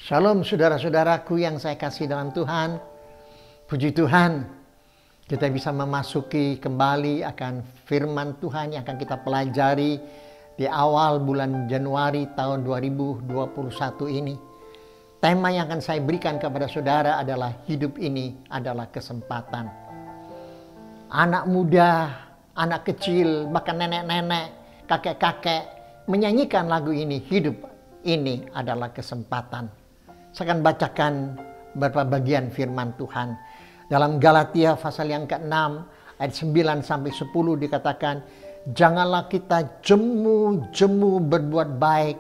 Shalom saudara-saudaraku yang saya kasih dalam Tuhan. Puji Tuhan, kita bisa memasuki kembali akan firman Tuhan yang akan kita pelajari di awal bulan Januari tahun 2021 ini. Tema yang akan saya berikan kepada saudara adalah hidup ini adalah kesempatan. Anak muda, anak kecil, bahkan nenek-nenek, kakek-kakek menyanyikan lagu ini, hidup ini adalah kesempatan. Saya akan bacakan beberapa bagian firman Tuhan. Dalam Galatia pasal yang ke-6 ayat 9 sampai 10 dikatakan, janganlah kita jemu-jemu berbuat baik,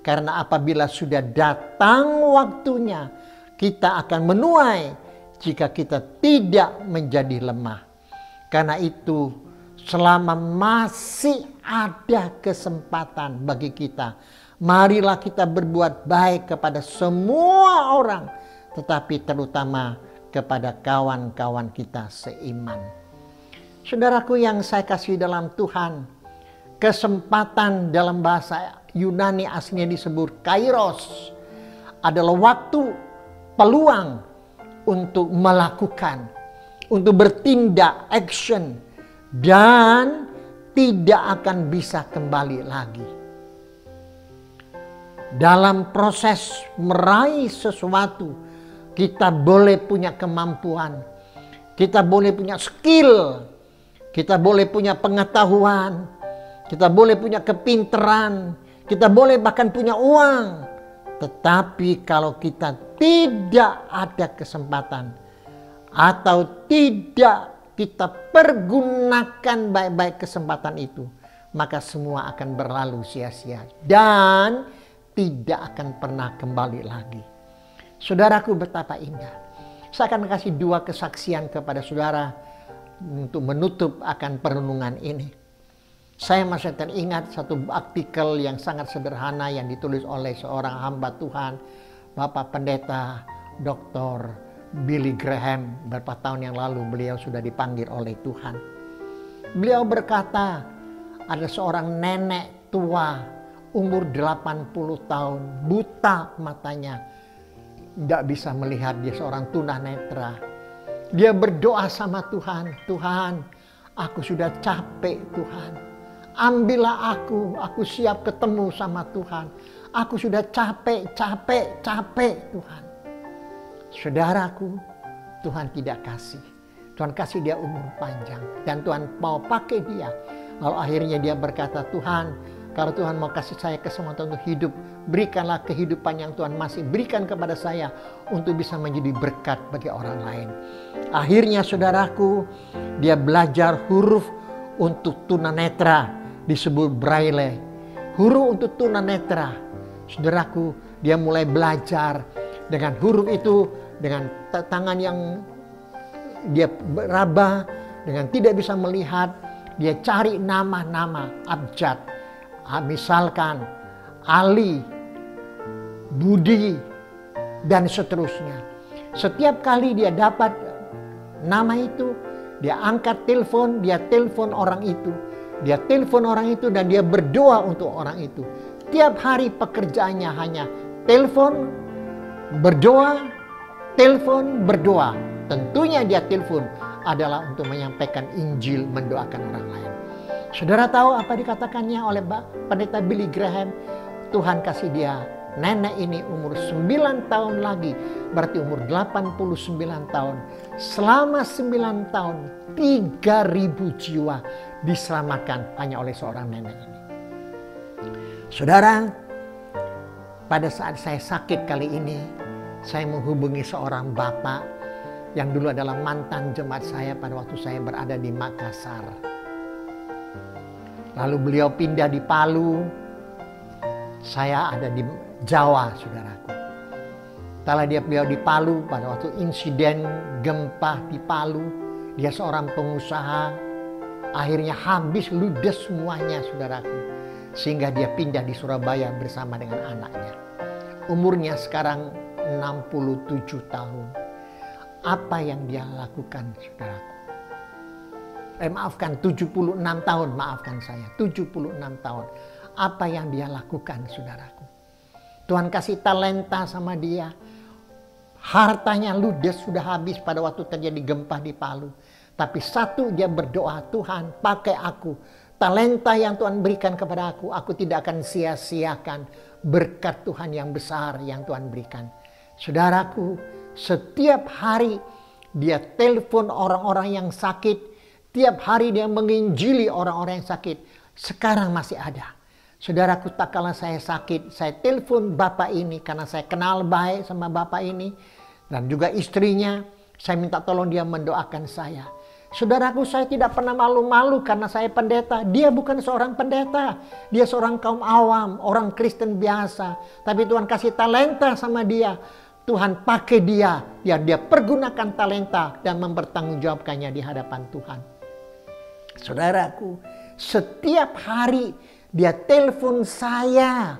karena apabila sudah datang waktunya, kita akan menuai jika kita tidak menjadi lemah. Karena itu, selama masih ada kesempatan bagi kita, marilah kita berbuat baik kepada semua orang, tetapi terutama kepada kawan-kawan kita seiman. Saudaraku yang saya kasih dalam Tuhan, kesempatan dalam bahasa Yunani aslinya disebut kairos, adalah waktu, peluang untuk melakukan, untuk bertindak, action, dan tidak akan bisa kembali lagi. Dalam proses meraih sesuatu, kita boleh punya kemampuan, kita boleh punya skill, kita boleh punya pengetahuan, kita boleh punya kepintaran, kita boleh bahkan punya uang. Tetapi kalau kita tidak ada kesempatan atau tidak kita pergunakan baik-baik kesempatan itu, maka semua akan berlalu sia-sia dan tidak akan pernah kembali lagi. Saudaraku, betapa indah. Saya akan kasih dua kesaksian kepada saudara untuk menutup akan perenungan ini. Saya masih teringat satu artikel yang sangat sederhana yang ditulis oleh seorang hamba Tuhan, Bapak Pendeta Dr. Billy Graham. Beberapa tahun yang lalu beliau sudah dipanggil oleh Tuhan. Beliau berkata, ada seorang nenek tua umur 80 tahun, buta matanya, tidak bisa melihat, dia seorang tunanetra. Dia berdoa sama Tuhan, Tuhan, aku sudah capek Tuhan. Ambillah aku siap ketemu sama Tuhan. Aku sudah capek Tuhan. Saudaraku, Tuhan tidak kasih. Tuhan kasih dia umur panjang. Dan Tuhan mau pakai dia. Lalu akhirnya dia berkata, Tuhan, kalau Tuhan mau kasih saya kesempatan untuk hidup, berikanlah kehidupan yang Tuhan masih berikan kepada saya untuk bisa menjadi berkat bagi orang lain. Akhirnya saudaraku, dia belajar huruf untuk tunanetra, disebut braille. Huruf untuk tunanetra. Saudaraku, dia mulai belajar dengan huruf itu, dengan tangan yang dia raba, dengan tidak bisa melihat, dia cari nama-nama abjad. Misalkan Ali, Budi, dan seterusnya. Setiap kali dia dapat nama itu, dia angkat telepon, dia telepon orang itu. Dia telepon orang itu dan dia berdoa untuk orang itu. Tiap hari pekerjaannya hanya telepon, berdoa, telepon, berdoa. Tentunya dia telepon adalah untuk menyampaikan Injil, mendoakan orang lain. Saudara tahu apa dikatakannya oleh Pendeta Billy Graham? Tuhan kasih dia, nenek ini umur 9 tahun lagi, berarti umur 89 tahun. Selama 9 tahun, 3.000 jiwa diselamatkan hanya oleh seorang nenek ini. Saudara, pada saat saya sakit kali ini, saya menghubungi seorang bapak yang dulu adalah mantan jemaat saya pada waktu saya berada di Makassar. Lalu beliau pindah di Palu, saya ada di Jawa, saudaraku. Setelah beliau di Palu, pada waktu insiden gempa di Palu, dia seorang pengusaha, akhirnya habis ludes semuanya, saudaraku. Sehingga dia pindah di Surabaya bersama dengan anaknya. Umurnya sekarang 67 tahun. Apa yang dia lakukan, saudaraku? Maafkan, 76 tahun, maafkan saya, 76 tahun. Apa yang dia lakukan, saudaraku? Tuhan kasih talenta sama dia. Hartanya ludes sudah habis pada waktu terjadi gempa di Palu. Tapi satu dia berdoa, Tuhan pakai aku. Talenta yang Tuhan berikan kepada aku tidak akan sia-siakan berkat Tuhan yang besar yang Tuhan berikan. Saudaraku, setiap hari dia telepon orang-orang yang sakit. Tiap hari dia menginjili orang-orang yang sakit. Sekarang masih ada. Saudaraku, tak kala saya sakit, saya telepon bapak ini karena saya kenal baik sama bapak ini. Dan juga istrinya, saya minta tolong dia mendoakan saya. Saudaraku, saya tidak pernah malu-malu karena saya pendeta. Dia bukan seorang pendeta. Dia seorang kaum awam, orang Kristen biasa. Tapi Tuhan kasih talenta sama dia. Tuhan pakai dia, biar dia pergunakan talenta dan mempertanggungjawabkannya di hadapan Tuhan. Saudaraku, setiap hari dia telepon saya.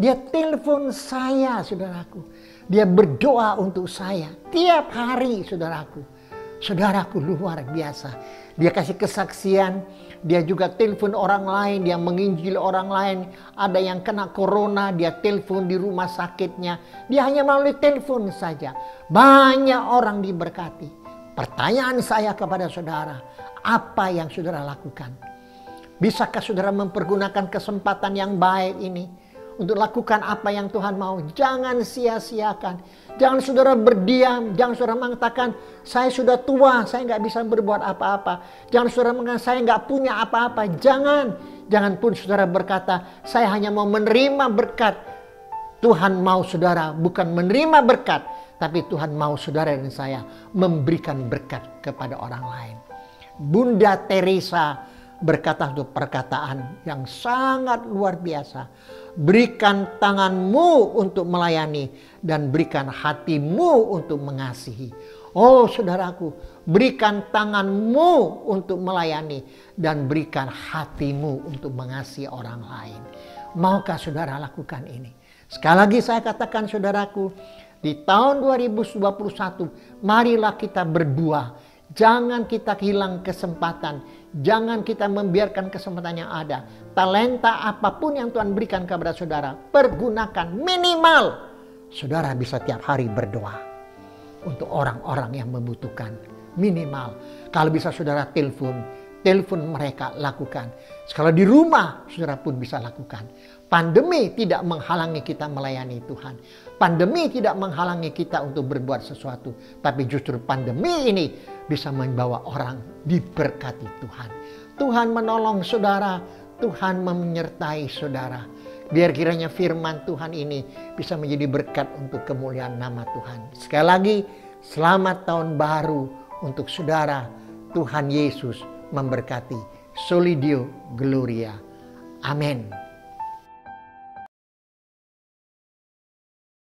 Dia telepon saya, saudaraku. Dia berdoa untuk saya tiap hari, saudaraku. Saudaraku, luar biasa. Dia kasih kesaksian. Dia juga telepon orang lain. Dia menginjil orang lain. Ada yang kena corona. Dia telepon di rumah sakitnya. Dia hanya melalui telepon saja. Banyak orang diberkati. Pertanyaan saya kepada saudara. Apa yang saudara lakukan? Bisakah saudara mempergunakan kesempatan yang baik ini untuk lakukan apa yang Tuhan mau? Jangan sia-siakan. Jangan saudara berdiam. Jangan saudara mengatakan, saya sudah tua, saya nggak bisa berbuat apa-apa. Jangan saudara mengatakan, saya nggak punya apa-apa. Jangan. Jangan pun saudara berkata, saya hanya mau menerima berkat. Tuhan mau saudara bukan menerima berkat, tapi Tuhan mau saudara dan saya memberikan berkat kepada orang lain. Bunda Teresa berkata untuk perkataan yang sangat luar biasa. Berikan tanganmu untuk melayani dan berikan hatimu untuk mengasihi. Oh saudaraku, berikan tanganmu untuk melayani dan berikan hatimu untuk mengasihi orang lain. Maukah saudara lakukan ini? Sekali lagi saya katakan saudaraku, di tahun 2021 marilah kita berdua. Jangan kita hilang kesempatan. Jangan kita membiarkan kesempatan yang ada. Talenta apapun yang Tuhan berikan kepada saudara, pergunakan minimal. Saudara bisa tiap hari berdoa untuk orang-orang yang membutuhkan. Minimal. Kalau bisa saudara telepon mereka, lakukan. Kalau di rumah, saudara pun bisa lakukan. Pandemi tidak menghalangi kita melayani Tuhan. Pandemi tidak menghalangi kita untuk berbuat sesuatu. Tapi justru pandemi ini bisa membawa orang diberkati Tuhan. Tuhan menolong saudara. Tuhan menyertai saudara. Biar kiranya firman Tuhan ini bisa menjadi berkat untuk kemuliaan nama Tuhan. Sekali lagi, selamat tahun baru untuk saudara. Tuhan Yesus memberkati. Solidio Gloria. Amin.